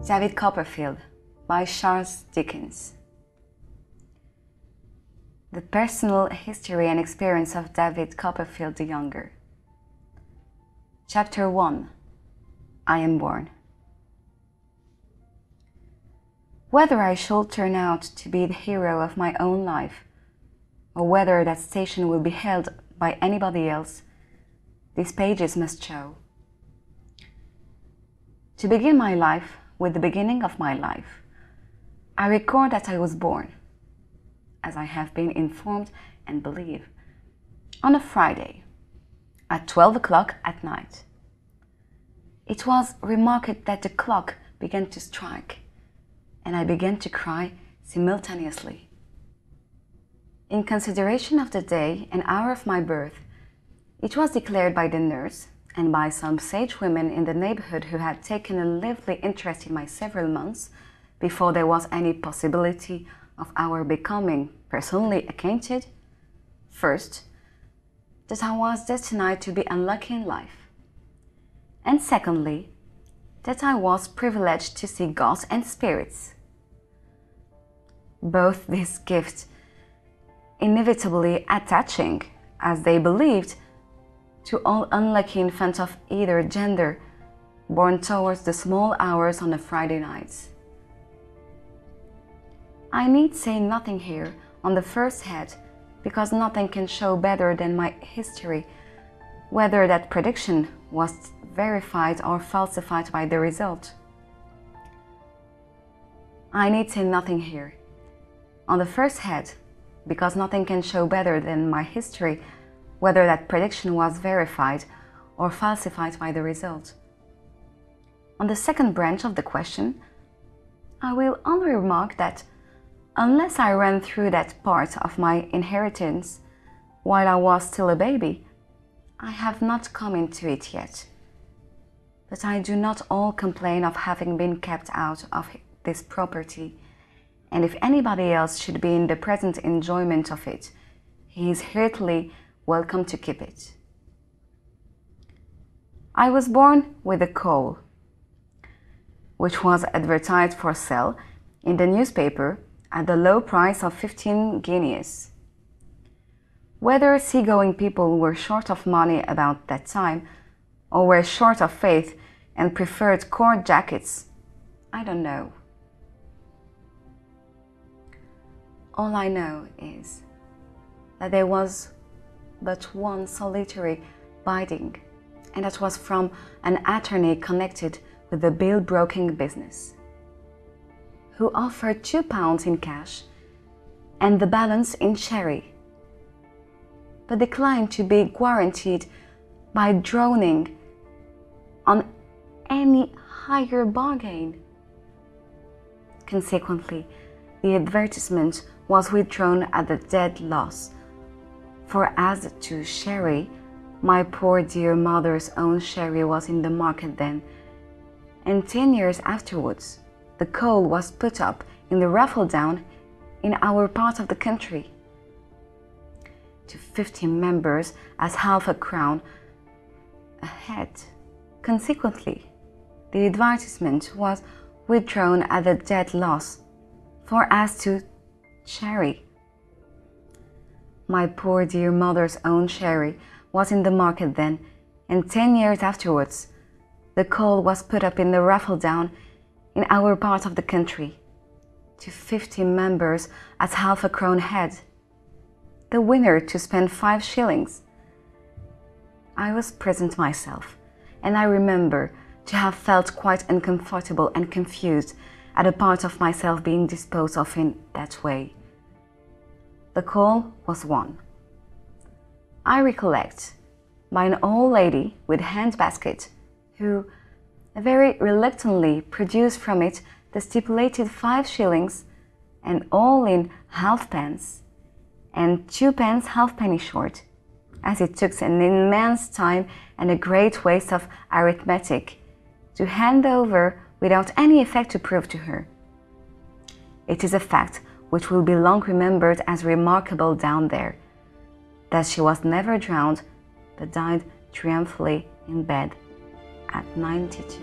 David Copperfield by Charles Dickens. The personal history and experience of David Copperfield the Younger. Chapter 1. I am born. Whether I shall turn out to be the hero of my own life, or whether that station will be held by anybody else, these pages must show. To begin my life with the beginning of my life, I record that I was born, as I have been informed and believe, on a Friday, at 12 o'clock at night. It was remarked that the clock began to strike, and I began to cry simultaneously. In consideration of the day and hour of my birth, it was declared by the nurse and by some sage women in the neighborhood who had taken a lively interest in my several months before there was any possibility of our becoming personally acquainted, first, that I was destined to be unlucky in life, and secondly, that I was privileged to see ghosts and spirits. Both these gifts, inevitably attaching, as they believed, to all unlucky infants of either gender born towards the small hours on a Friday night. I need say nothing here on the first head, because nothing can show better than my history whether that prediction was verified or falsified by the result. I need say nothing here on the first head, because nothing can show better than my history whether that prediction was verified or falsified by the result. On the second branch of the question, I will only remark that unless I ran through that part of my inheritance while I was still a baby, I have not come into it yet. But I do not all complain of having been kept out of this property, and if anybody else should be in the present enjoyment of it, he is heartily welcome to keep it. I was born with a coal, which was advertised for sale in the newspaper at the low price of 15 guineas. Whether seagoing people were short of money about that time, or were short of faith and preferred cord jackets, I don't know. All I know is that there was but one solitary binding, and that was from an attorney connected with the bill-broking business, who offered £2 in cash and the balance in sherry, but declined to be guaranteed by droning on any higher bargain. Consequently, the advertisement was withdrawn at the dead loss, for as to sherry, my poor dear mother's own sherry was in the market then, and 10 years afterwards the coal was put up in the raffle down in our part of the country, to 50 members as half a crown a head. Consequently, the advertisement was withdrawn at the dead loss, for as to sherry, my poor dear mother's own sherry was in the market then, and 10 years afterwards the coal was put up in the raffle down in our part of the country, to 50 members at half a crown head, the winner to spend 5 shillings. I was present myself, and I remember to have felt quite uncomfortable and confused at a part of myself being disposed of in that way. The coal was won, I recollect, by an old lady with hand-basket, who very reluctantly produced from it the stipulated 5 shillings, and all in halfpence, and 2 pence halfpenny short, as it took an immense time and a great waste of arithmetic to hand over without any effect to prove to her. It is a fact which will be long remembered as remarkable down there, that she was never drowned, but died triumphantly in bed at 92.